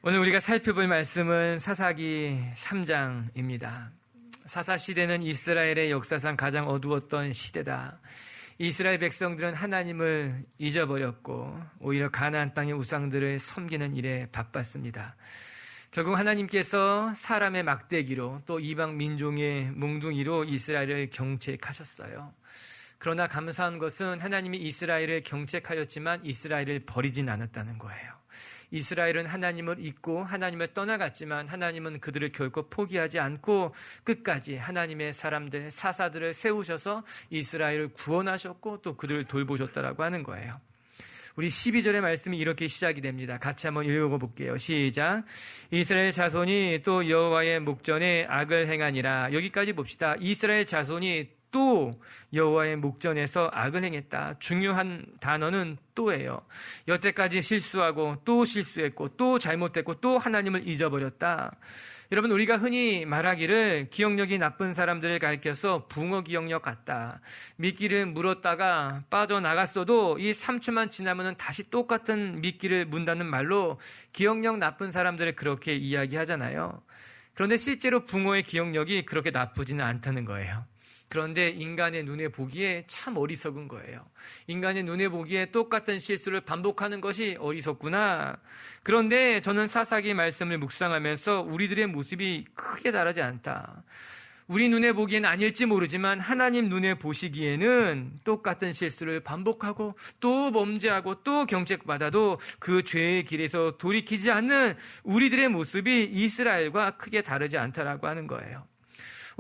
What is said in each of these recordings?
오늘 우리가 살펴볼 말씀은 사사기 3장입니다. 사사시대는 이스라엘의 역사상 가장 어두웠던 시대다. 이스라엘 백성들은 하나님을 잊어버렸고 오히려 가나안 땅의 우상들을 섬기는 일에 바빴습니다. 결국 하나님께서 사람의 막대기로 또 이방 민족의 몽둥이로 이스라엘을 경책하셨어요. 그러나 감사한 것은 하나님이 이스라엘을 경책하였지만 이스라엘을 버리진 않았다는 거예요. 이스라엘은 하나님을 잊고 하나님을 떠나갔지만 하나님은 그들을 결코 포기하지 않고 끝까지 하나님의 사람들, 사사들을 세우셔서 이스라엘을 구원하셨고 또 그들을 돌보셨다라고 하는 거예요. 우리 12절의 말씀이 이렇게 시작이 됩니다. 같이 한번 읽어볼게요. 시작. 이스라엘 자손이 또 여호와의 목전에 악을 행하니라. 여기까지 봅시다. 이스라엘 자손이 또 여호와의 목전에서 악을 행했다. 중요한 단어는 또예요. 여태까지 실수하고 또 실수했고 또 잘못했고 또 하나님을 잊어버렸다. 여러분, 우리가 흔히 말하기를 기억력이 나쁜 사람들을 가리켜서 붕어 기억력 같다. 미끼를 물었다가 빠져나갔어도 이 3초만 지나면 다시 똑같은 미끼를 문다는 말로 기억력 나쁜 사람들을 그렇게 이야기하잖아요. 그런데 실제로 붕어의 기억력이 그렇게 나쁘지는 않다는 거예요. 그런데 인간의 눈에 보기에 참 어리석은 거예요. 인간의 눈에 보기에 똑같은 실수를 반복하는 것이 어리석구나. 그런데 저는 사사기 말씀을 묵상하면서 우리들의 모습이 크게 다르지 않다. 우리 눈에 보기에는 아닐지 모르지만 하나님 눈에 보시기에는 똑같은 실수를 반복하고 또 범죄하고 또 경책받아도 그 죄의 길에서 돌이키지 않는 우리들의 모습이 이스라엘과 크게 다르지 않다라고 하는 거예요.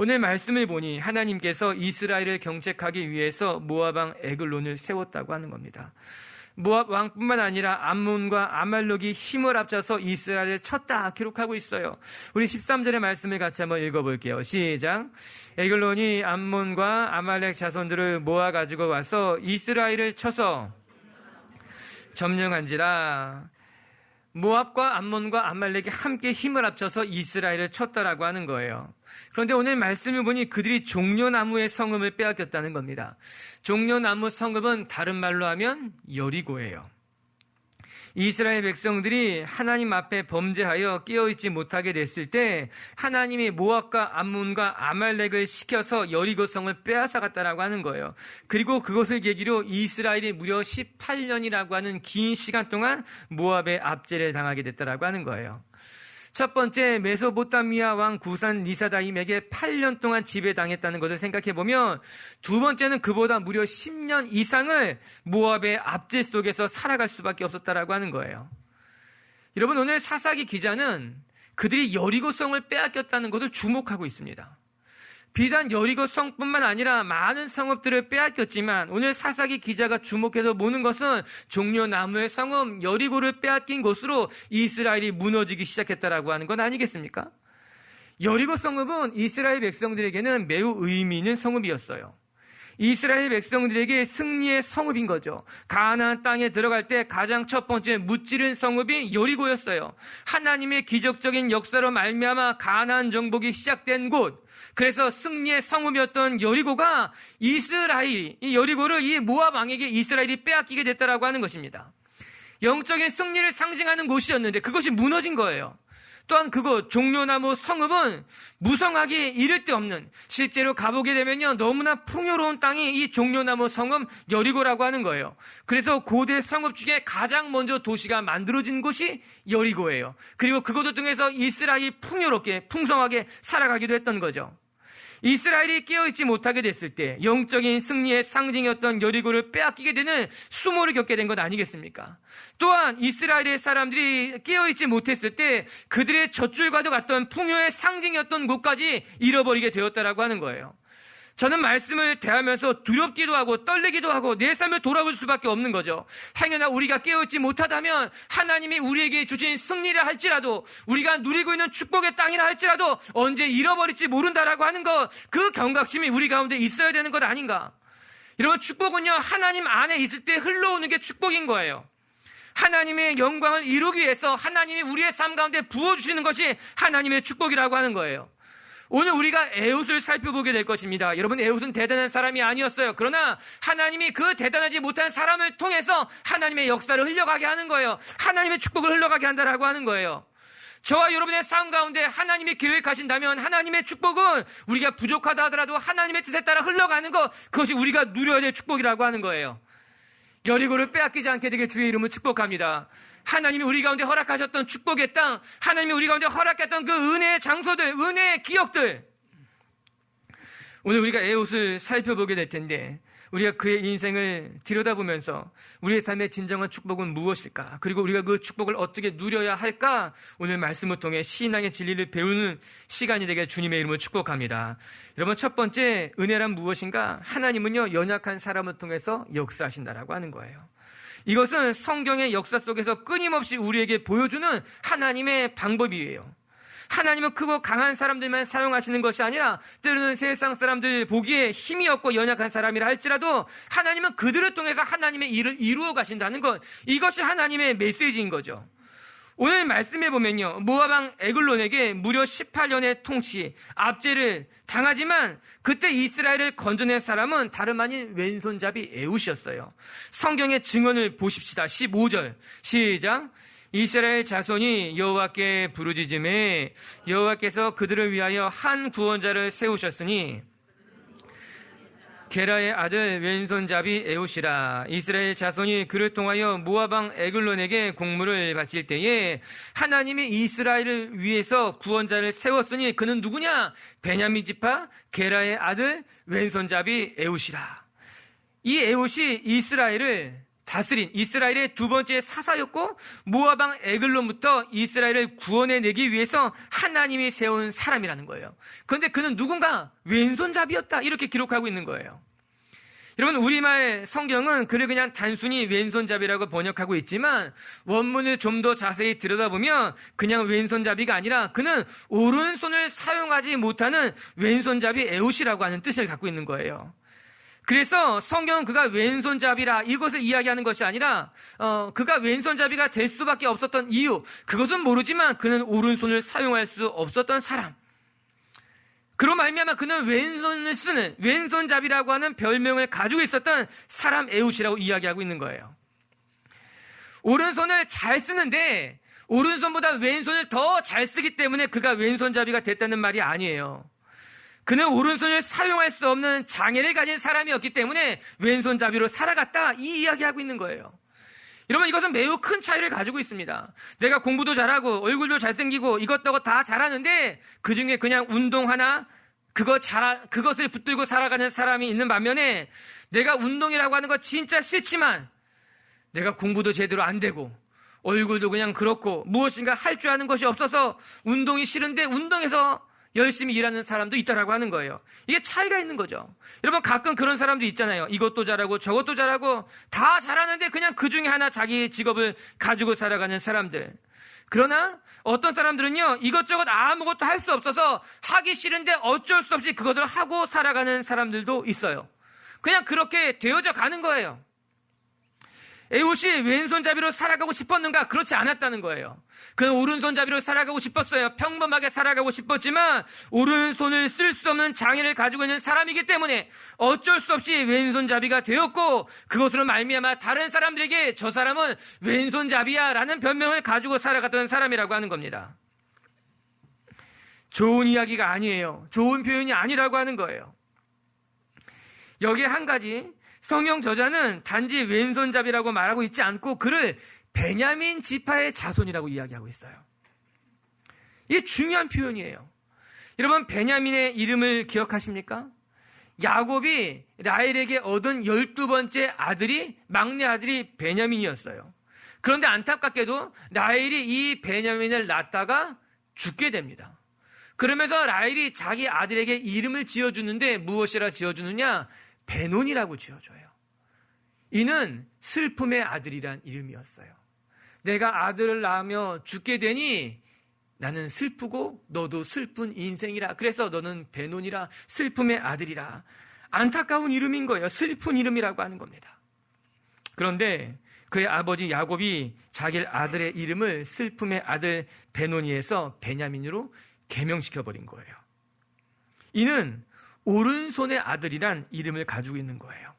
오늘 말씀을 보니 하나님께서 이스라엘을 경책하기 위해서 모압 왕 에글론을 세웠다고 하는 겁니다. 모압 왕뿐만 아니라 암몬과 아말렉이 힘을 합쳐서 이스라엘을 쳤다 기록하고 있어요. 우리 13절의 말씀을 같이 한번 읽어볼게요. 시작. 에글론이 암몬과 아말렉 자손들을 모아가지고 와서 이스라엘을 쳐서 점령한지라. 모압과 암몬과 아말렉이 함께 힘을 합쳐서 이스라엘을 쳤다라고 하는 거예요. 그런데 오늘 말씀을 보니 그들이 종려나무의 성읍을 빼앗겼다는 겁니다. 종려나무 성읍은 다른 말로 하면 여리고예요. 이스라엘 백성들이 하나님 앞에 범죄하여 깨어있지 못하게 됐을 때 하나님이 모압과 암몬과 아말렉을 시켜서 여리고 성을 빼앗아갔다라고 하는 거예요. 그리고 그것을 계기로 이스라엘이 무려 18년이라고 하는 긴 시간 동안 모압의 압제를 당하게 됐다라고 하는 거예요. 첫 번째, 메소포타미아 왕 구산 리사다임에게 8년 동안 지배당했다는 것을 생각해보면 두 번째는 그보다 무려 10년 이상을 모압의 압제 속에서 살아갈 수밖에 없었다라고 하는 거예요. 여러분, 오늘 사사기 기자는 그들이 여리고성을 빼앗겼다는 것을 주목하고 있습니다. 비단 여리고 성뿐만 아니라 많은 성읍들을 빼앗겼지만 오늘 사사기 기자가 주목해서 보는 것은 종려나무의 성읍 여리고를 빼앗긴 곳으로 이스라엘이 무너지기 시작했다라고 하는 건 아니겠습니까? 여리고 성읍은 이스라엘 백성들에게는 매우 의미 있는 성읍이었어요. 이스라엘 백성들에게 승리의 성읍인 거죠. 가나안 땅에 들어갈 때 가장 첫 번째 무찌른 성읍이 여리고였어요. 하나님의 기적적인 역사로 말미암아 가나안 정복이 시작된 곳, 그래서 승리의 성읍이었던 여리고가 이 여리고를 이 모압 왕에게 이스라엘이 빼앗기게 됐다라고 하는 것입니다. 영적인 승리를 상징하는 곳이었는데 그것이 무너진 거예요. 또한 그곳 종려나무 성읍은 무성하기 이를 데 없는, 실제로 가보게 되면요 너무나 풍요로운 땅이 이 종려나무 성읍 여리고라고 하는 거예요. 그래서 고대 성읍 중에 가장 먼저 도시가 만들어진 곳이 여리고예요. 그리고 그곳을 통해서 이스라엘이 풍요롭게 풍성하게 살아가기도 했던 거죠. 이스라엘이 깨어있지 못하게 됐을 때 영적인 승리의 상징이었던 여리고를 빼앗기게 되는 수모를 겪게 된 것 아니겠습니까? 또한 이스라엘의 사람들이 깨어있지 못했을 때 그들의 젖줄과도 같던 풍요의 상징이었던 곳까지 잃어버리게 되었다라고 하는 거예요. 저는 말씀을 대하면서 두렵기도 하고 떨리기도 하고 내 삶을 돌아볼 수밖에 없는 거죠. 행여나 우리가 깨어있지 못하다면 하나님이 우리에게 주신 승리를 할지라도, 우리가 누리고 있는 축복의 땅이라 할지라도 언제 잃어버릴지 모른다라고 하는 것, 그 경각심이 우리 가운데 있어야 되는 것 아닌가. 여러분, 축복은요 하나님 안에 있을 때 흘러오는 게 축복인 거예요. 하나님의 영광을 이루기 위해서 하나님이 우리의 삶 가운데 부어주시는 것이 하나님의 축복이라고 하는 거예요. 오늘 우리가 에훗을 살펴보게 될 것입니다. 여러분, 에훗은 대단한 사람이 아니었어요. 그러나 하나님이 그 대단하지 못한 사람을 통해서 하나님의 역사를 흘러가게 하는 거예요. 하나님의 축복을 흘러가게 한다라고 하는 거예요. 저와 여러분의 삶 가운데 하나님이 계획하신다면 하나님의 축복은 우리가 부족하다 하더라도 하나님의 뜻에 따라 흘러가는 것, 그것이 우리가 누려야 될 축복이라고 하는 거예요. 여리고를 빼앗기지 않게 되게 주의 이름을 축복합니다. 하나님이 우리 가운데 허락하셨던 축복의 땅, 하나님이 우리 가운데 허락했던 그 은혜의 장소들, 은혜의 기억들, 오늘 우리가 에훗을 살펴보게 될 텐데, 우리가 그의 인생을 들여다보면서 우리의 삶의 진정한 축복은 무엇일까? 그리고 우리가 그 축복을 어떻게 누려야 할까? 오늘 말씀을 통해 신앙의 진리를 배우는 시간이 되게 주님의 이름을 축복합니다. 여러분, 첫 번째 은혜란 무엇인가? 하나님은요, 연약한 사람을 통해서 역사하신다라고 하는 거예요. 이것은 성경의 역사 속에서 끊임없이 우리에게 보여주는 하나님의 방법이에요. 하나님은 크고 강한 사람들만 사용하시는 것이 아니라 때로는 세상 사람들 보기에 힘이 없고 연약한 사람이라 할지라도 하나님은 그들을 통해서 하나님의 일을 이루어 가신다는 것, 이것이 하나님의 메시지인 거죠. 오늘 말씀해 보면요, 모압 왕 에글론에게 무려 18년의 통치, 압제를 당하지만 그때 이스라엘을 건져낸 사람은 다름 아닌 왼손잡이 에훗이었어요. 성경의 증언을 보십시다. 15절 시작. 이스라엘 자손이 여호와께 부르짖음에 여호와께서 그들을 위하여 한 구원자를 세우셨으니 게라의 아들 왼손잡이 에훗이라. 이스라엘 자손이 그를 통하여 모압 왕 에글론에게 공물을 바칠 때에 하나님이 이스라엘을 위해서 구원자를 세웠으니 그는 누구냐? 베냐민 지파 게라의 아들 왼손잡이 에훗이라. 이 에훗이 이스라엘을 다스린 이스라엘의 두 번째 사사였고 모압 왕 에글론부터 이스라엘을 구원해내기 위해서 하나님이 세운 사람이라는 거예요. 그런데 그는 누군가? 왼손잡이였다, 이렇게 기록하고 있는 거예요. 여러분, 우리말 성경은 그를 그냥 단순히 왼손잡이라고 번역하고 있지만 원문을 좀 더 자세히 들여다보면 그냥 왼손잡이가 아니라 그는 오른손을 사용하지 못하는 왼손잡이 에훗이라고 하는 뜻을 갖고 있는 거예요. 그래서 성경은 그가 왼손잡이라 이것을 이야기하는 것이 아니라 그가 왼손잡이가 될 수밖에 없었던 이유, 그것은 모르지만 그는 오른손을 사용할 수 없었던 사람, 그로 말미암아 그는 왼손을 쓰는 왼손잡이라고 하는 별명을 가지고 있었던 사람 에훗이라고 이야기하고 있는 거예요. 오른손을 잘 쓰는데 오른손보다 왼손을 더 잘 쓰기 때문에 그가 왼손잡이가 됐다는 말이 아니에요. 그는 오른손을 사용할 수 없는 장애를 가진 사람이었기 때문에 왼손잡이로 살아갔다, 이 이야기하고 있는 거예요. 여러분, 이것은 매우 큰 차이를 가지고 있습니다. 내가 공부도 잘하고 얼굴도 잘생기고 이것저것 다 잘하는데 그중에 그냥 운동 하나 그것을 붙들고 살아가는 사람이 있는 반면에 내가 운동이라고 하는 거 진짜 싫지만 내가 공부도 제대로 안 되고 얼굴도 그냥 그렇고 무엇인가 할 줄 아는 것이 없어서 운동이 싫은데 운동에서 열심히 일하는 사람도 있다라고 하는 거예요. 이게 차이가 있는 거죠. 여러분, 가끔 그런 사람도 있잖아요. 이것도 잘하고 저것도 잘하고 다 잘하는데 그냥 그 중에 하나 자기 직업을 가지고 살아가는 사람들. 그러나 어떤 사람들은요, 이것저것 아무것도 할 수 없어서 하기 싫은데 어쩔 수 없이 그것을 하고 살아가는 사람들도 있어요. 그냥 그렇게 되어져 가는 거예요. 에훗이 왼손잡이로 살아가고 싶었는가? 그렇지 않았다는 거예요. 그는 오른손잡이로 살아가고 싶었어요. 평범하게 살아가고 싶었지만 오른손을 쓸 수 없는 장애를 가지고 있는 사람이기 때문에 어쩔 수 없이 왼손잡이가 되었고 그것으로 말미암아 다른 사람들에게 저 사람은 왼손잡이야 라는 변명을 가지고 살아갔던 사람이라고 하는 겁니다. 좋은 이야기가 아니에요. 좋은 표현이 아니라고 하는 거예요. 여기에 한 가지, 성경 저자는 단지 왼손잡이라고 말하고 있지 않고 그를 베냐민 지파의 자손이라고 이야기하고 있어요. 이게 중요한 표현이에요. 여러분, 베냐민의 이름을 기억하십니까? 야곱이 라헬에게 얻은 12번째 아들이, 막내 아들이 베냐민이었어요. 그런데 안타깝게도 라헬이 이 베냐민을 낳다가 죽게 됩니다. 그러면서 라헬이 자기 아들에게 이름을 지어주는데 무엇이라 지어주느냐? 베논이라고 지어줘요. 이는 슬픔의 아들이란 이름이었어요. 내가 아들을 낳으며 죽게 되니 나는 슬프고 너도 슬픈 인생이라. 그래서 너는 베논이라, 슬픔의 아들이라. 안타까운 이름인 거예요. 슬픈 이름이라고 하는 겁니다. 그런데 그의 아버지 야곱이 자기 아들의 이름을 슬픔의 아들 베논이에서 베냐민으로 개명시켜버린 거예요. 이는 오른손의 아들이란 이름을 가지고 있는 거예요.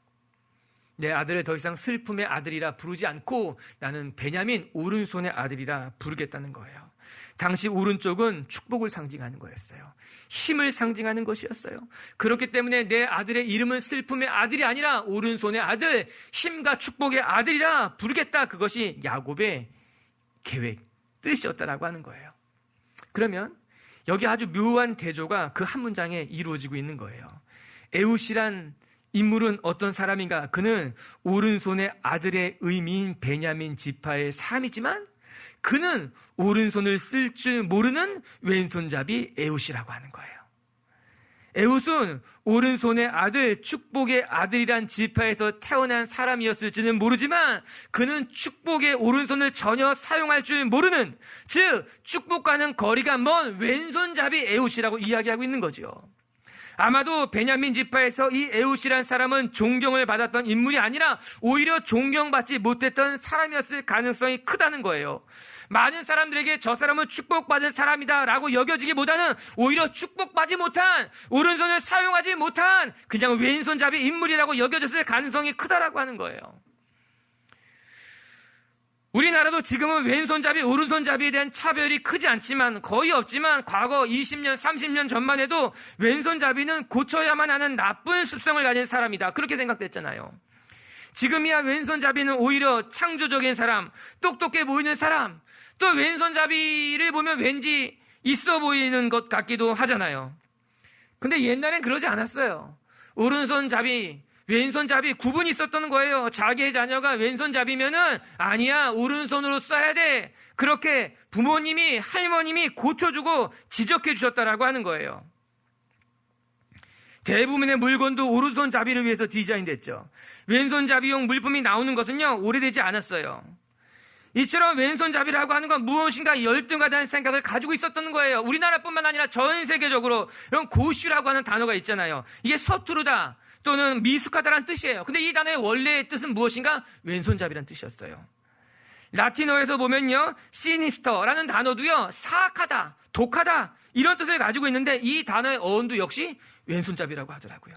내 아들을 더 이상 슬픔의 아들이라 부르지 않고 나는 베냐민 오른손의 아들이라 부르겠다는 거예요. 당시 오른쪽은 축복을 상징하는 거였어요. 힘을 상징하는 것이었어요. 그렇기 때문에 내 아들의 이름은 슬픔의 아들이 아니라 오른손의 아들, 힘과 축복의 아들이라 부르겠다. 그것이 야곱의 계획, 뜻이었다라고 하는 거예요. 그러면 여기 아주 묘한 대조가 그 한 문장에 이루어지고 있는 거예요. 에훗이란 인물은 어떤 사람인가? 그는 오른손의 아들의 의미인 베냐민 지파의 사람이지만 그는 오른손을 쓸 줄 모르는 왼손잡이 에훗이라고 하는 거예요. 에훗은 오른손의 아들, 축복의 아들이란 지파에서 태어난 사람이었을지는 모르지만 그는 축복의 오른손을 전혀 사용할 줄 모르는, 즉 축복과는 거리가 먼 왼손잡이 에훗이라고 이야기하고 있는 거죠. 아마도 베냐민 지파에서 이 에훗이란 사람은 존경을 받았던 인물이 아니라 오히려 존경받지 못했던 사람이었을 가능성이 크다는 거예요. 많은 사람들에게 저 사람은 축복받은 사람이다 라고 여겨지기보다는 오히려 축복받지 못한, 오른손을 사용하지 못한 그냥 왼손잡이 인물이라고 여겨졌을 가능성이 크다라고 하는 거예요. 우리나라도 지금은 왼손잡이, 오른손잡이에 대한 차별이 크지 않지만, 거의 없지만 과거 20년, 30년 전만 해도 왼손잡이는 고쳐야만 하는 나쁜 습성을 가진 사람이다, 그렇게 생각됐잖아요. 지금이야 왼손잡이는 오히려 창조적인 사람, 똑똑해 보이는 사람, 또 왼손잡이를 보면 왠지 있어 보이는 것 같기도 하잖아요. 근데 옛날엔 그러지 않았어요. 오른손잡이, 왼손잡이 구분이 있었던 거예요. 자기의 자녀가 왼손잡이면은 아니야, 오른손으로 써야 돼. 그렇게 부모님이, 할머님이 고쳐주고 지적해 주셨다라고 하는 거예요. 대부분의 물건도 오른손잡이를 위해서 디자인됐죠. 왼손잡이용 물품이 나오는 것은요, 오래되지 않았어요. 이처럼 왼손잡이라고 하는 건 무엇인가 열등하다는 생각을 가지고 있었던 거예요. 우리나라뿐만 아니라 전 세계적으로 이런 고슈라고 하는 단어가 있잖아요. 이게 서투르다 또는 미숙하다라는 뜻이에요. 근데 이 단어의 원래의 뜻은 무엇인가? 왼손잡이라는 뜻이었어요. 라틴어에서 보면요, 시니스터라는 단어도요, 사악하다, 독하다 이런 뜻을 가지고 있는데 이 단어의 어원도 역시 왼손잡이라고 하더라고요.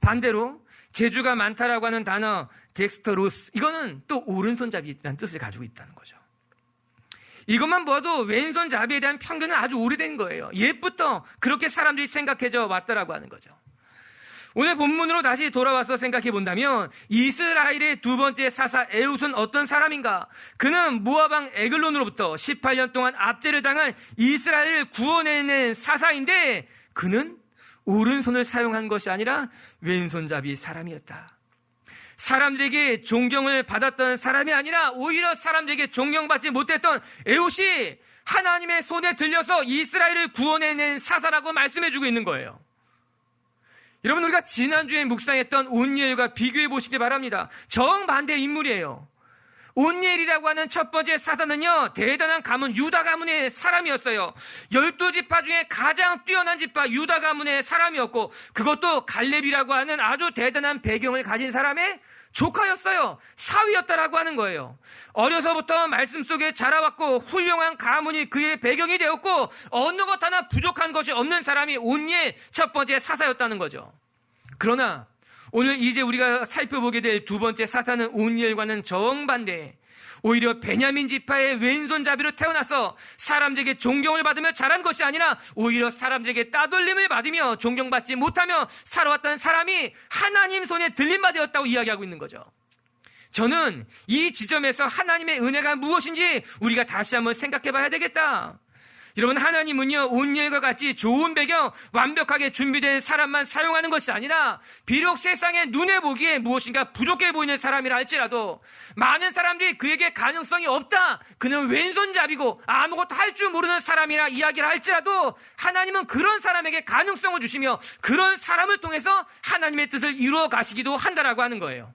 반대로 재주가 많다라고 하는 단어 덱스터로스, 이거는 또 오른손잡이라는 뜻을 가지고 있다는 거죠. 이것만 보아도 왼손잡이에 대한 편견은 아주 오래된 거예요. 옛부터 그렇게 사람들이 생각해져 왔다라고 하는 거죠. 오늘 본문으로 다시 돌아와서 생각해 본다면 이스라엘의 두 번째 사사 에훗은 어떤 사람인가? 그는 모압왕 에글론으로부터 18년 동안 압제를 당한 이스라엘을 구원해낸 사사인데 그는 오른손을 사용한 것이 아니라 왼손잡이 사람이었다. 사람들에게 존경을 받았던 사람이 아니라 오히려 사람들에게 존경받지 못했던 에훗이 하나님의 손에 들려서 이스라엘을 구원해낸 사사라고 말씀해주고 있는 거예요. 여러분, 우리가 지난주에 묵상했던 온니엘과 비교해 보시기 바랍니다. 정반대 인물이에요. 온니엘이라고 하는 첫 번째 사사는요, 대단한 가문, 유다 가문의 사람이었어요. 12지파 중에 가장 뛰어난 지파 유다 가문의 사람이었고, 그것도 갈렙이라고 하는 아주 대단한 배경을 가진 사람의 조카였어요. 사위였다라고 하는 거예요. 어려서부터 말씀 속에 자라왔고 훌륭한 가문이 그의 배경이 되었고 어느 것 하나 부족한 것이 없는 사람이 온니엘 첫 번째 사사였다는 거죠. 그러나 오늘 이제 우리가 살펴보게 될 두 번째 사사는 온니엘과는 정반대, 오히려 베냐민 지파의 왼손잡이로 태어나서 사람들에게 존경을 받으며 자란 것이 아니라 오히려 사람들에게 따돌림을 받으며 존경받지 못하며 살아왔던 사람이 하나님 손에 들림바 되었다고 이야기하고 있는 거죠. 저는 이 지점에서 하나님의 은혜가 무엇인지 우리가 다시 한번 생각해 봐야 되겠다. 여러분, 하나님은요, 온니엘과 같이 좋은 배경, 완벽하게 준비된 사람만 사용하는 것이 아니라 비록 세상에 눈에 보기에 무엇인가 부족해 보이는 사람이라 할지라도 많은 사람들이 그에게 가능성이 없다, 그는 왼손잡이고 아무것도 할 줄 모르는 사람이라 이야기를 할지라도 하나님은 그런 사람에게 가능성을 주시며 그런 사람을 통해서 하나님의 뜻을 이루어 가시기도 한다라고 하는 거예요.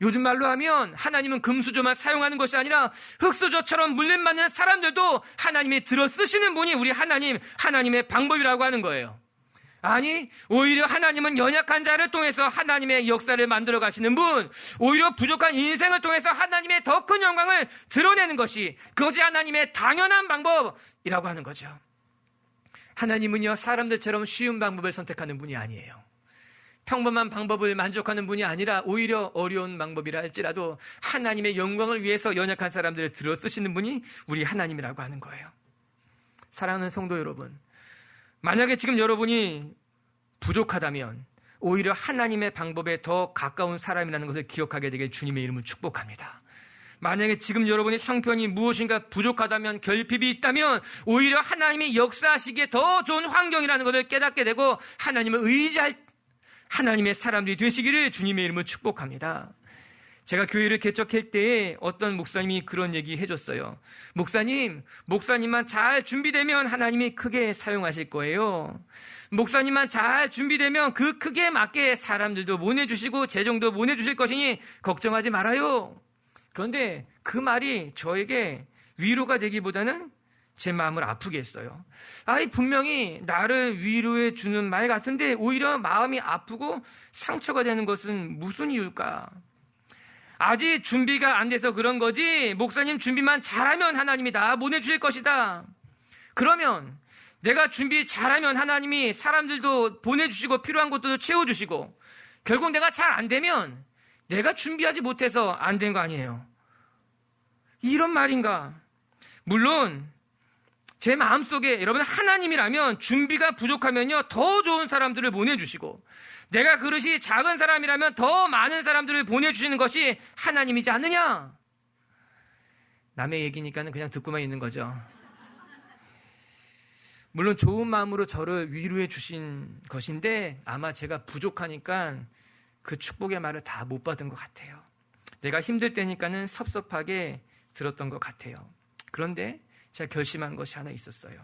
요즘 말로 하면 하나님은 금수저만 사용하는 것이 아니라 흙수저처럼 물림받는 사람들도 하나님이 들어 쓰시는 분이 우리 하나님의 방법이라고 하는 거예요. 아니, 오히려 하나님은 연약한 자를 통해서 하나님의 역사를 만들어 가시는 분, 오히려 부족한 인생을 통해서 하나님의 더 큰 영광을 드러내는 것이 그것이 하나님의 당연한 방법이라고 하는 거죠. 하나님은요, 사람들처럼 쉬운 방법을 선택하는 분이 아니에요. 평범한 방법을 만족하는 분이 아니라 오히려 어려운 방법이라 할지라도 하나님의 영광을 위해서 연약한 사람들을 들어 쓰시는 분이 우리 하나님이라고 하는 거예요. 사랑하는 성도 여러분, 만약에 지금 여러분이 부족하다면 오히려 하나님의 방법에 더 가까운 사람이라는 것을 기억하게 되길 주님의 이름으로 축복합니다. 만약에 지금 여러분의 형편이 무엇인가 부족하다면, 결핍이 있다면 오히려 하나님이 역사하시기에 더 좋은 환경이라는 것을 깨닫게 되고 하나님을 의지할 하나님의 사람들이 되시기를 주님의 이름으로 축복합니다. 제가 교회를 개척할 때에 어떤 목사님이 그런 얘기 해줬어요. 목사님만 잘 준비되면 하나님이 크게 사용하실 거예요. 목사님만 잘 준비되면 그 크기에 맞게 사람들도 보내주시고 재정도 보내주실 것이니 걱정하지 말아요. 그런데 그 말이 저에게 위로가 되기보다는 제 마음을 아프게 했어요. 분명히 나를 위로해 주는 말 같은데 오히려 마음이 아프고 상처가 되는 것은 무슨 이유일까? 아직 준비가 안 돼서 그런 거지, 목사님 준비만 잘하면 하나님이 나 보내주실 것이다. 그러면 내가 준비 잘하면 하나님이 사람들도 보내주시고 필요한 것도 채워주시고, 결국 내가 잘 안 되면 내가 준비하지 못해서 안 된 거 아니에요. 이런 말인가? 물론 제 마음속에 여러분, 하나님이라면 준비가 부족하면요 더 좋은 사람들을 보내주시고, 내가 그릇이 작은 사람이라면 더 많은 사람들을 보내주시는 것이 하나님이지 않느냐? 남의 얘기니까는 그냥 듣고만 있는 거죠. 물론 좋은 마음으로 저를 위로해 주신 것인데 아마 제가 부족하니까 그 축복의 말을 다 못 받은 것 같아요. 내가 힘들 때니까는 섭섭하게 들었던 것 같아요. 그런데 제가 결심한 것이 하나 있었어요.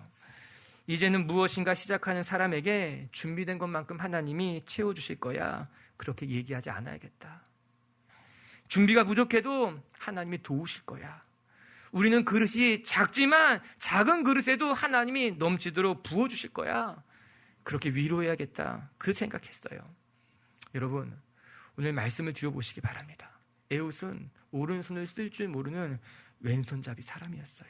이제는 무엇인가 시작하는 사람에게 준비된 것만큼 하나님이 채워주실 거야. 그렇게 얘기하지 않아야겠다. 준비가 부족해도 하나님이 도우실 거야. 우리는 그릇이 작지만 작은 그릇에도 하나님이 넘치도록 부어주실 거야. 그렇게 위로해야겠다. 그 생각했어요. 여러분, 오늘 말씀을 들어보시기 바랍니다. 에훗은 오른손을 쓸 줄 모르는 왼손잡이 사람이었어요.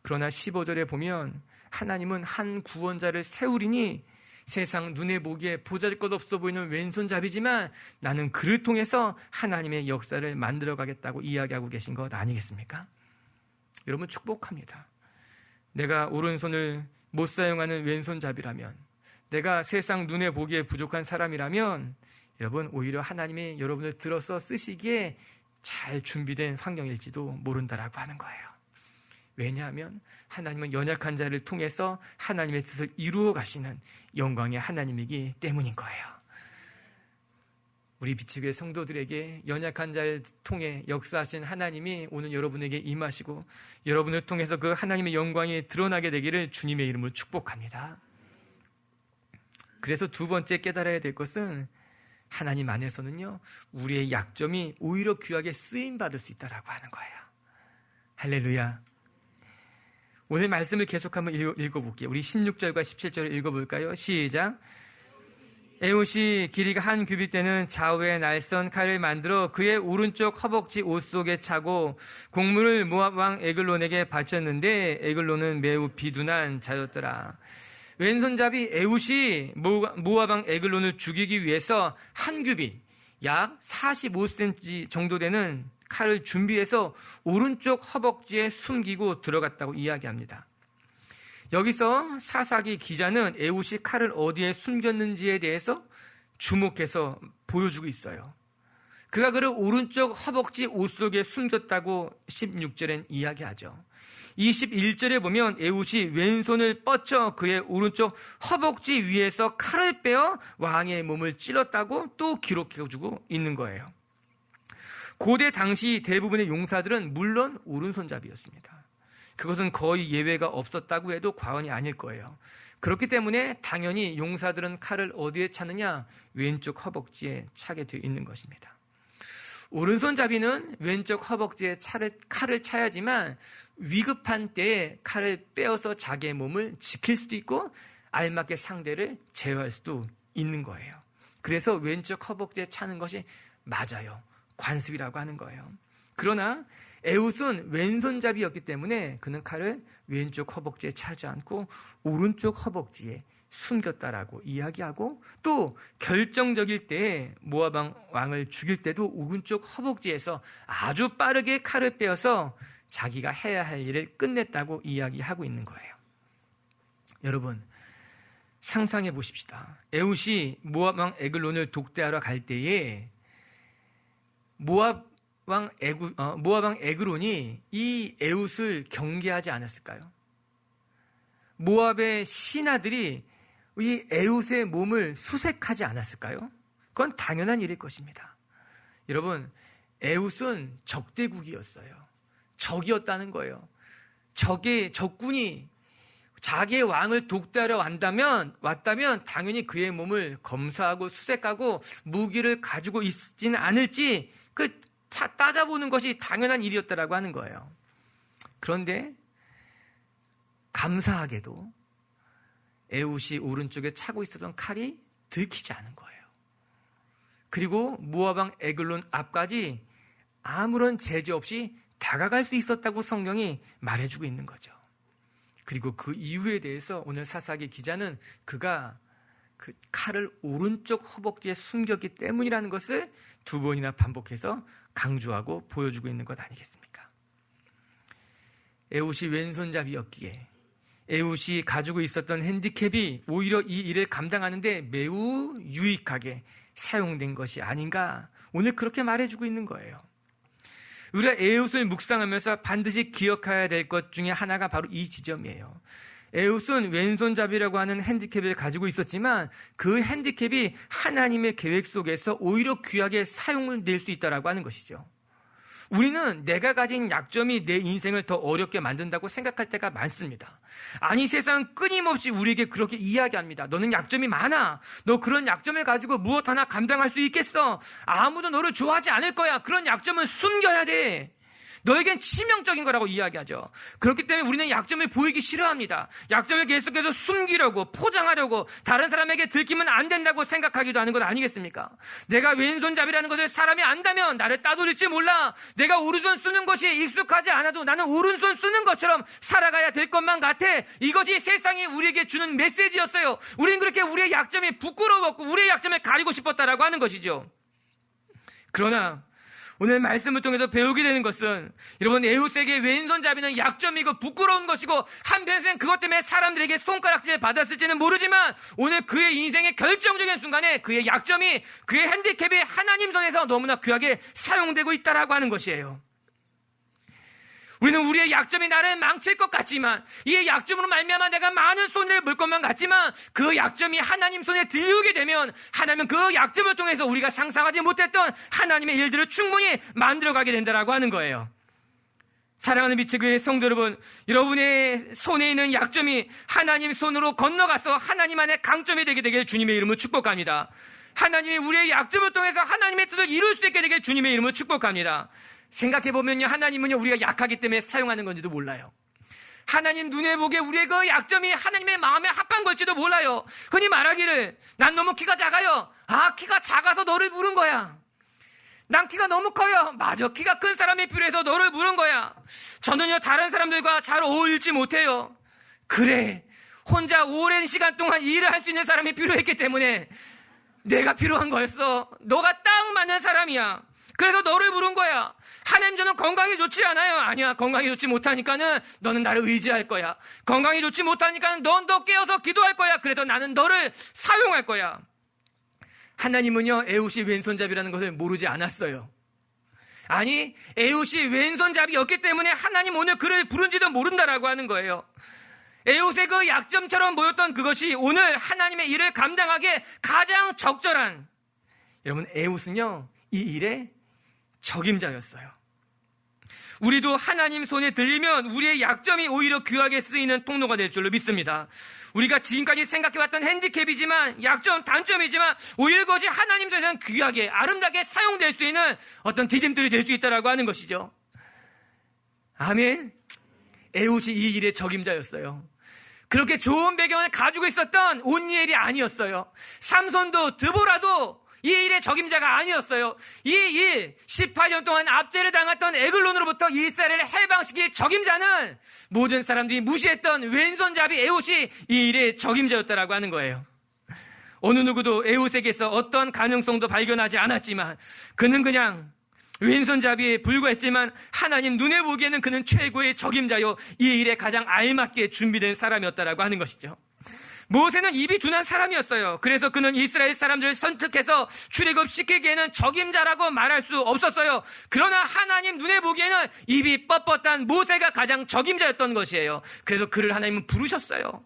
그러나 15절에 보면 하나님은 한 구원자를 세우리니 세상 눈에 보기에 보잘것없어 보이는 왼손잡이지만 나는 그를 통해서 하나님의 역사를 만들어가겠다고 이야기하고 계신 것 아니겠습니까? 여러분, 축복합니다. 내가 오른손을 못 사용하는 왼손잡이라면, 내가 세상 눈에 보기에 부족한 사람이라면 여러분, 오히려 하나님이 여러분을 들어서 쓰시기에 잘 준비된 환경일지도 모른다라고 하는 거예요. 왜냐하면 하나님은 연약한 자를 통해서 하나님의 뜻을 이루어 가시는 영광의 하나님이기 때문인 거예요. 우리 비치교회 성도들에게 연약한 자를 통해 역사하신 하나님이 오늘 여러분에게 임하시고 여러분을 통해서 그 하나님의 영광이 드러나게 되기를 주님의 이름으로 축복합니다. 그래서 두 번째 깨달아야 될 것은 하나님 안에서는요, 우리의 약점이 오히려 귀하게 쓰임받을 수 있다라고 하는 거예요. 할렐루야. 오늘 말씀을 계속 한번 읽어볼게요. 우리 16절과 17절을 읽어볼까요? 시작. 에훗이 길이가 한 규빗 되는 좌우의 날선 칼을 만들어 그의 오른쪽 허벅지 옷 속에 차고 곡물을 모압 왕 에글론에게 바쳤는데 에글론은 매우 비둔한 자였더라. 왼손잡이 에훗이 모압 왕 에글론을 죽이기 위해서 한 규빗, 약 45cm 정도 되는 칼을 준비해서 오른쪽 허벅지에 숨기고 들어갔다고 이야기합니다. 여기서 사사기 기자는 에훗이 칼을 어디에 숨겼는지에 대해서 주목해서 보여주고 있어요. 그가 그를 오른쪽 허벅지 옷 속에 숨겼다고 16절엔 이야기하죠. 21절에 보면 에훗이 왼손을 뻗쳐 그의 오른쪽 허벅지 위에서 칼을 빼어 왕의 몸을 찔렀다고 또 기록해주고 있는 거예요. 고대 당시 대부분의 용사들은 물론 오른손잡이였습니다. 그것은 거의 예외가 없었다고 해도 과언이 아닐 거예요. 그렇기 때문에 당연히 용사들은 칼을 어디에 차느냐? 왼쪽 허벅지에 차게 되어 있는 것입니다. 오른손잡이는 왼쪽 허벅지에 칼을 차야지만 위급한 때에 칼을 빼어서 자기의 몸을 지킬 수도 있고 알맞게 상대를 제어할 수도 있는 거예요. 그래서 왼쪽 허벅지에 차는 것이 맞아요. 관습이라고 하는 거예요. 그러나 에웃은 왼손잡이였기 때문에 그는 칼을 왼쪽 허벅지에 차지 않고 오른쪽 허벅지에 숨겼다라고 이야기하고, 또 결정적일 때에 모압 왕을 죽일 때도 오른쪽 허벅지에서 아주 빠르게 칼을 빼어서 자기가 해야 할 일을 끝냈다고 이야기하고 있는 거예요. 여러분, 상상해 보십시다. 에웃이 모압 왕 에글론을 독대하러 갈 때에 모압 왕 에글론이 이 에웃을 경계하지 않았을까요? 모압의 신하들이 이 에웃의 몸을 수색하지 않았을까요? 그건 당연한 일일 것입니다. 여러분, 에웃은 적대국이었어요. 적이었다는 거예요. 적군이 자기의 왕을 독대하러 왔다면 당연히 그의 몸을 검사하고 수색하고 무기를 가지고 있지는 않을지 따져보는 것이 당연한 일이었다라고 하는 거예요. 그런데 감사하게도 에웃이 오른쪽에 차고 있었던 칼이 들키지 않은 거예요. 그리고 모압 왕 에글론 앞까지 아무런 제재 없이 다가갈 수 있었다고 성경이 말해주고 있는 거죠. 그리고 그 이유에 대해서 오늘 사사기 기자는 그가 그 칼을 오른쪽 허벅지에 숨겼기 때문이라는 것을 두 번이나 반복해서 강조하고 보여주고 있는 것 아니겠습니까? 에웃이 왼손잡이였기에 에웃이 가지고 있었던 핸디캡이 오히려 이 일을 감당하는데 매우 유익하게 사용된 것이 아닌가, 오늘 그렇게 말해주고 있는 거예요. 우리가 에웃을 묵상하면서 반드시 기억해야 될 것 중에 하나가 바로 이 지점이에요. 에웃은 왼손잡이라고 하는 핸디캡을 가지고 있었지만 그 핸디캡이 하나님의 계획 속에서 오히려 귀하게 사용을 낼 수 있다라고 하는 것이죠. 우리는 내가 가진 약점이 내 인생을 더 어렵게 만든다고 생각할 때가 많습니다. 아니, 세상은 끊임없이 우리에게 그렇게 이야기합니다. 너는 약점이 많아. 너 그런 약점을 가지고 무엇 하나 감당할 수 있겠어? 아무도 너를 좋아하지 않을 거야. 그런 약점은 숨겨야 돼. 너에겐 치명적인 거라고 이야기하죠. 그렇기 때문에 우리는 약점을 보이기 싫어합니다. 약점을 계속해서 숨기려고, 포장하려고, 다른 사람에게 들키면 안 된다고 생각하기도 하는 것 아니겠습니까? 내가 왼손잡이라는 것을 사람이 안다면 나를 따돌릴지 몰라. 내가 오른손 쓰는 것이 익숙하지 않아도 나는 오른손 쓰는 것처럼 살아가야 될 것만 같아. 이것이 세상이 우리에게 주는 메시지였어요. 우리는 그렇게 우리의 약점이 부끄러웠고 우리의 약점을 가리고 싶었다라고 하는 것이죠. 그러나 오늘 말씀을 통해서 배우게 되는 것은, 여러분, 에웃에게 왼손잡이는 약점이고 부끄러운 것이고 한편에서는 그것 때문에 사람들에게 손가락질을 받았을지는 모르지만 오늘 그의 인생의 결정적인 순간에 그의 약점이, 그의 핸디캡이 하나님 손에서 너무나 귀하게 사용되고 있다라고 하는 것이에요. 우리는 우리의 약점이 나를 망칠 것 같지만, 이 약점으로 말미암아 내가 많은 손해를 볼 것만 같지만, 그 약점이 하나님 손에 들리게 되면 하나님은 그 약점을 통해서 우리가 상상하지 못했던 하나님의 일들을 충분히 만들어가게 된다라고 하는 거예요. 사랑하는 빛의교회 성도 여러분, 여러분의 손에 있는 약점이 하나님 손으로 건너가서 하나님 안에 강점이 되게 되길 주님의 이름으로 축복합니다. 하나님이 우리의 약점을 통해서 하나님의 뜻을 이룰 수 있게 되길 주님의 이름으로 축복합니다. 생각해보면요, 하나님은요, 우리가 약하기 때문에 사용하는 건지도 몰라요. 하나님 눈에 보기에 우리의 그 약점이 하나님의 마음에 합한 걸지도 몰라요. 흔히 말하기를, 난 너무 키가 작아요. 아, 키가 작아서 너를 부른 거야. 난 키가 너무 커요. 맞아, 키가 큰 사람이 필요해서 너를 부른 거야. 저는요, 다른 사람들과 잘 어울리지 못해요. 그래, 혼자 오랜 시간 동안 일을 할 수 있는 사람이 필요했기 때문에 내가 필요한 거였어. 너가 딱 맞는 사람이야. 그래서 너를 부른 거야. 하나님, 저는 건강이 좋지 않아요. 아니야, 건강이 좋지 못하니까는 너는 나를 의지할 거야. 건강이 좋지 못하니까는 넌 더 깨어서 기도할 거야. 그래서 나는 너를 사용할 거야. 하나님은요, 에웃이 왼손잡이라는 것을 모르지 않았어요. 아니, 에웃이 왼손잡이였기 때문에 하나님 오늘 그를 부른지도 모른다라고 하는 거예요. 에웃의 그 약점처럼 보였던 그것이 오늘 하나님의 일을 감당하기에 가장 적절한, 여러분, 에웃은요, 이 일에 적임자였어요. 우리도 하나님 손에 들리면 우리의 약점이 오히려 귀하게 쓰이는 통로가 될 줄로 믿습니다. 우리가 지금까지 생각해왔던 핸디캡이지만, 약점, 단점이지만 오히려 그것이 하나님 손에서는 귀하게, 아름답게 사용될 수 있는 어떤 디딤돌이 될 수 있다라고 하는 것이죠. 아멘. 에웃이 이 일의 적임자였어요. 그렇게 좋은 배경을 가지고 있었던 온니엘이 아니었어요. 삼손도 드보라도 이 일의 적임자가 아니었어요. 이 일, 18년 동안 압제를 당했던 에글론으로부터 이스라엘을 해방시킬 적임자는 모든 사람들이 무시했던 왼손잡이 에훗이 이 일의 적임자였다라고 하는 거예요. 어느 누구도 에훗에게서 어떤 가능성도 발견하지 않았지만 그는 그냥 왼손잡이에 불과했지만 하나님 눈에 보기에는 그는 최고의 적임자요, 이 일에 가장 알맞게 준비된 사람이었다라고 하는 것이죠. 모세는 입이 둔한 사람이었어요. 그래서 그는 이스라엘 사람들을 선택해서 출애굽시키기에는 적임자라고 말할 수 없었어요. 그러나 하나님 눈에 보기에는 입이 뻣뻣한 모세가 가장 적임자였던 것이에요. 그래서 그를 하나님은 부르셨어요.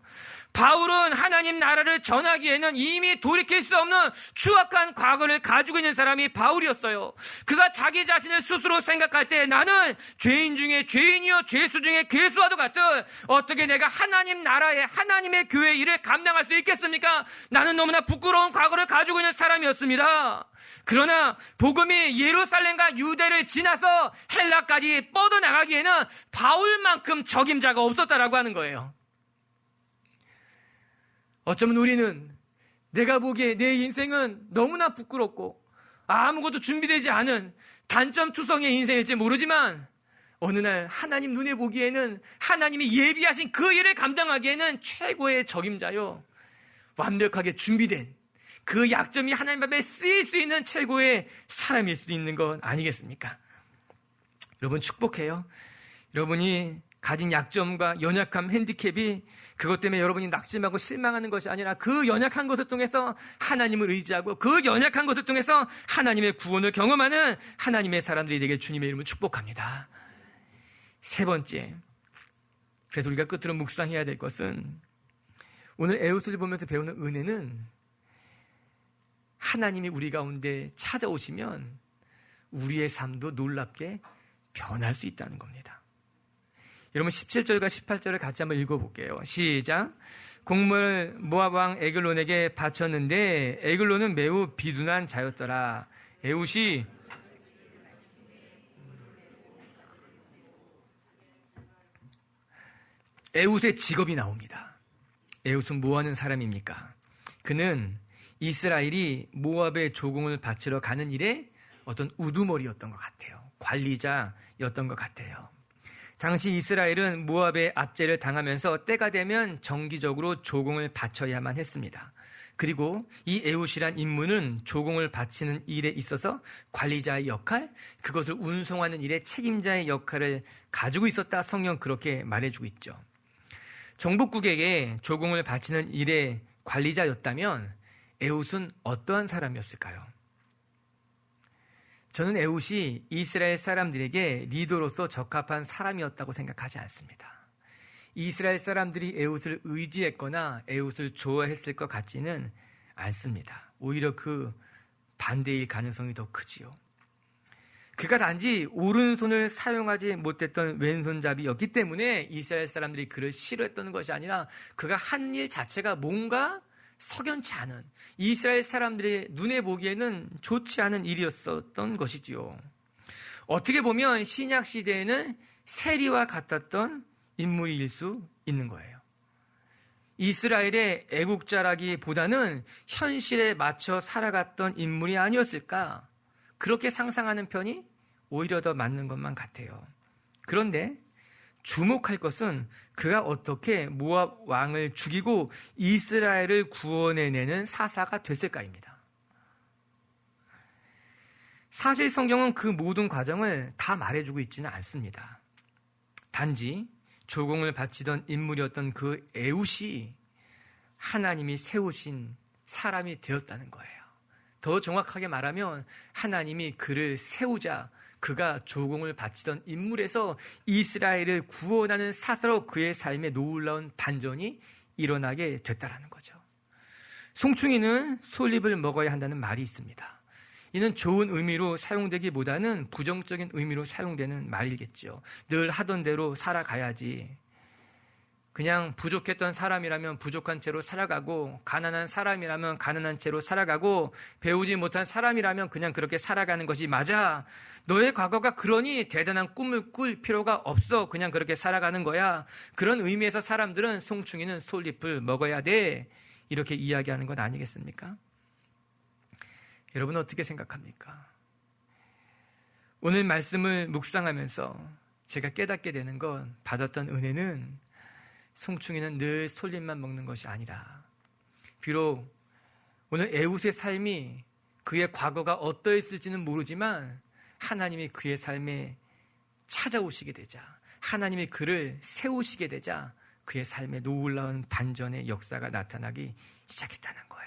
바울은 하나님 나라를 전하기에는 이미 돌이킬 수 없는 추악한 과거를 가지고 있는 사람이 바울이었어요. 그가 자기 자신을 스스로 생각할 때 나는 죄인 중에 죄인이요 죄수 중에 괴수와도 같은, 어떻게 내가 하나님 나라의 하나님의 교회 일을 감당할 수 있겠습니까? 나는 너무나 부끄러운 과거를 가지고 있는 사람이었습니다. 그러나 복음이 예루살렘과 유대를 지나서 헬라까지 뻗어나가기에는 바울만큼 적임자가 없었다라고 하는 거예요. 어쩌면 우리는 내가 보기에 내 인생은 너무나 부끄럽고 아무것도 준비되지 않은 단점투성의 인생일지 모르지만 어느 날 하나님 눈에 보기에는 하나님이 예비하신 그 일을 감당하기에는 최고의 적임자요, 완벽하게 준비된 그 약점이 하나님 앞에 쓰일 수 있는 최고의 사람일 수 있는 것 아니겠습니까? 여러분 축복해요. 여러분이 가진 약점과 연약함, 핸디캡이 그것 때문에 여러분이 낙심하고 실망하는 것이 아니라 그 연약한 것을 통해서 하나님을 의지하고 그 연약한 것을 통해서 하나님의 구원을 경험하는 하나님의 사람들이 되게 주님의 이름을 축복합니다. 세 번째, 그래서 우리가 끝으로 묵상해야 될 것은, 오늘 에훗을 보면서 배우는 은혜는 하나님이 우리 가운데 찾아오시면 우리의 삶도 놀랍게 변할 수 있다는 겁니다. 여러분 17절과 18절을 같이 한번 읽어볼게요. 시작. 곡물 모압 왕 에글론에게 바쳤는데 에글론은 매우 비둔한 자였더라. 에훗이 에훗의 직업이 나옵니다. 에훗은 뭐 하는 사람입니까? 그는 이스라엘이 모압의 조공을 바치러 가는 일에 어떤 우두머리였던 것 같아요. 관리자였던 것 같아요. 당시 이스라엘은 모압의 압제를 당하면서 때가 되면 정기적으로 조공을 바쳐야만 했습니다. 그리고 이 에훗이란 인물은 조공을 바치는 일에 있어서 관리자의 역할, 그것을 운송하는 일에 책임자의 역할을 가지고 있었다. 성경 그렇게 말해주고 있죠. 정복국에게 조공을 바치는 일의 관리자였다면 에훗은 어떠한 사람이었을까요? 저는 에훗이 이스라엘 사람들에게 리더로서 적합한 사람이었다고 생각하지 않습니다. 이스라엘 사람들이 에훗을 의지했거나 에훗을 좋아했을 것 같지는 않습니다. 오히려 그 반대일 가능성이 더 크지요. 그가 단지 오른손을 사용하지 못했던 왼손잡이였기 때문에 이스라엘 사람들이 그를 싫어했던 것이 아니라 그가 한 일 자체가 뭔가 석연치 않은, 이스라엘 사람들의 눈에 보기에는 좋지 않은 일이었었던 것이지요. 어떻게 보면 신약 시대에는 세리와 같았던 인물일 수 있는 거예요. 이스라엘의 애국자라기보다는 현실에 맞춰 살아갔던 인물이 아니었을까, 그렇게 상상하는 편이 오히려 더 맞는 것만 같아요. 그런데 주목할 것은 그가 어떻게 모압 왕을 죽이고 이스라엘을 구원해내는 사사가 됐을까입니다. 사실 성경은 그 모든 과정을 다 말해주고 있지는 않습니다. 단지 조공을 바치던 인물이었던 그 에훗이 하나님이 세우신 사람이 되었다는 거예요. 더 정확하게 말하면 하나님이 그를 세우자 그가 조공을 바치던 인물에서 이스라엘을 구원하는 사사로 그의 삶에 놀라운 반전이 일어나게 됐다는 거죠. 송충이는 솔잎을 먹어야 한다는 말이 있습니다. 이는 좋은 의미로 사용되기보다는 부정적인 의미로 사용되는 말이겠죠. 늘 하던 대로 살아가야지. 그냥 부족했던 사람이라면 부족한 채로 살아가고, 가난한 사람이라면 가난한 채로 살아가고, 배우지 못한 사람이라면 그냥 그렇게 살아가는 것이 맞아. 너의 과거가 그러니 대단한 꿈을 꿀 필요가 없어. 그냥 그렇게 살아가는 거야. 그런 의미에서 사람들은 송충이는 솔잎을 먹어야 돼, 이렇게 이야기하는 것 아니겠습니까? 여러분 어떻게 생각합니까? 오늘 말씀을 묵상하면서 제가 깨닫게 되는 건, 받았던 은혜는 송충이는 늘 솔잎만 먹는 것이 아니라, 비록 오늘 에훗의 삶이 그의 과거가 어떠했을지는 모르지만 하나님이 그의 삶에 찾아오시게 되자, 하나님이 그를 세우시게 되자 그의 삶에 놀라운 반전의 역사가 나타나기 시작했다는 거예요.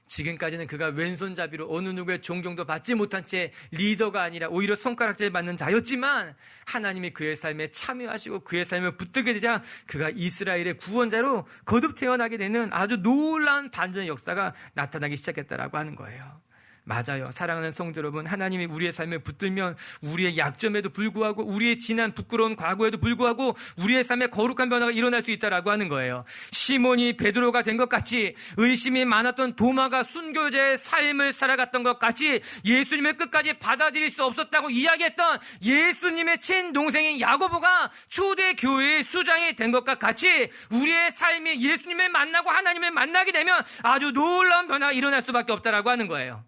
지금까지는 그가 왼손잡이로 어느 누구의 존경도 받지 못한 채 리더가 아니라 오히려 손가락질 받는 자였지만, 하나님이 그의 삶에 참여하시고 그의 삶을 붙들게 되자 그가 이스라엘의 구원자로 거듭 태어나게 되는 아주 놀라운 반전의 역사가 나타나기 시작했다라고 하는 거예요. 맞아요. 사랑하는 성도 여러분, 하나님이 우리의 삶에 붙들면 우리의 약점에도 불구하고, 우리의 지난 부끄러운 과거에도 불구하고 우리의 삶에 거룩한 변화가 일어날 수 있다라고 하는 거예요. 시몬이 베드로가 된 것 같이, 의심이 많았던 도마가 순교자의 삶을 살아갔던 것 같이, 예수님을 끝까지 받아들일 수 없었다고 이야기했던 예수님의 친동생인 야고보가 초대 교회의 수장이 된 것과 같이, 우리의 삶이 예수님을 만나고 하나님을 만나게 되면 아주 놀라운 변화가 일어날 수밖에 없다라고 하는 거예요.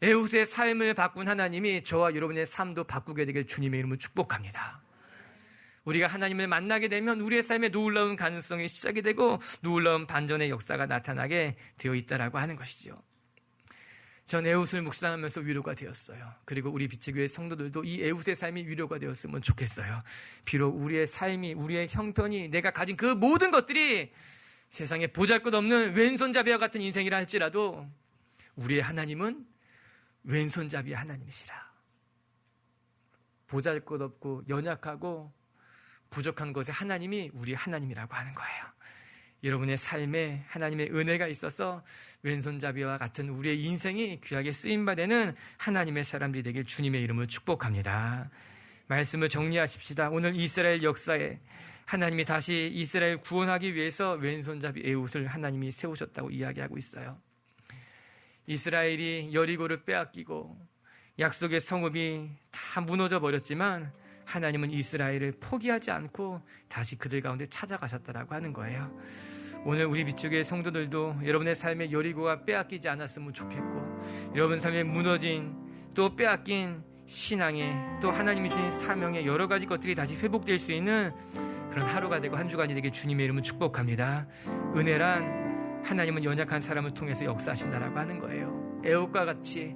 에훗의 삶을 바꾼 하나님이 저와 여러분의 삶도 바꾸게 되길 주님의 이름으로 축복합니다. 우리가 하나님을 만나게 되면 우리의 삶에 놀라운 가능성이 시작이 되고 놀라운 반전의 역사가 나타나게 되어 있다라고 하는 것이죠. 전 에훗을 묵상하면서 위로가 되었어요. 그리고 우리 빛의교회 성도들도 이 에훗의 삶이 위로가 되었으면 좋겠어요. 비록 우리의 삶이, 우리의 형편이, 내가 가진 그 모든 것들이 세상에 보잘것없는 왼손잡이와 같은 인생이라 할지라도 우리의 하나님은 왼손잡이의 하나님이시라. 보잘것없고 연약하고 부족한 것의 하나님이 우리 하나님이라고 하는 거예요. 여러분의 삶에 하나님의 은혜가 있어서 왼손잡이와 같은 우리의 인생이 귀하게 쓰임받는 하나님의 사람들이 되길 주님의 이름으로 축복합니다. 말씀을 정리하십시다. 오늘 이스라엘 역사에 하나님이 다시 이스라엘 구원하기 위해서 왼손잡이 에훗을 하나님이 세우셨다고 이야기하고 있어요. 이스라엘이 여리고를 빼앗기고 약속의 성읍이 다 무너져 버렸지만 하나님은 이스라엘을 포기하지 않고 다시 그들 가운데 찾아가셨다라고 하는 거예요. 오늘 우리 빛쪽의 성도들도 여러분의 삶에 여리고가 빼앗기지 않았으면 좋겠고, 여러분 삶에 무너진 또 빼앗긴 신앙에, 또 하나님이 주신 사명의 여러 가지 것들이 다시 회복될 수 있는 그런 하루가 되고 한 주간이 되게 주님의 이름을 축복합니다. 은혜란 하나님은 연약한 사람을 통해서 역사하신다라고 하는 거예요. 에훗과 같이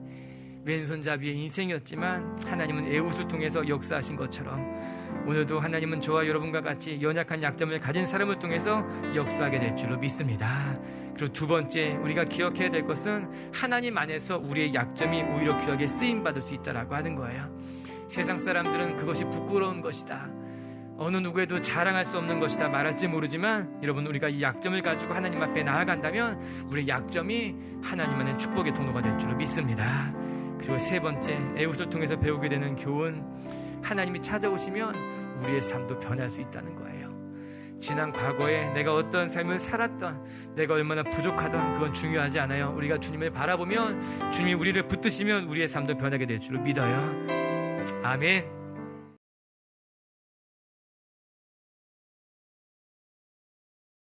왼손잡이의 인생이었지만 하나님은 에훗을 통해서 역사하신 것처럼 오늘도 하나님은 저와 여러분과 같이 연약한 약점을 가진 사람을 통해서 역사하게 될 줄로 믿습니다. 그리고 두 번째, 우리가 기억해야 될 것은 하나님 안에서 우리의 약점이 오히려 귀하게 쓰임받을 수 있다라고 하는 거예요. 세상 사람들은 그것이 부끄러운 것이다, 어느 누구에도 자랑할 수 없는 것이다 말할지 모르지만, 여러분, 우리가 이 약점을 가지고 하나님 앞에 나아간다면 우리의 약점이 하나님 안에 축복의 통로가 될 줄로 믿습니다. 그리고 세 번째, 에훗을 통해서 배우게 되는 교훈, 하나님이 찾아오시면 우리의 삶도 변할 수 있다는 거예요. 지난 과거에 내가 어떤 삶을 살았던, 내가 얼마나 부족하던, 그건 중요하지 않아요. 우리가 주님을 바라보면, 주님이 우리를 붙드시면 우리의 삶도 변하게 될 줄로 믿어요. 아멘.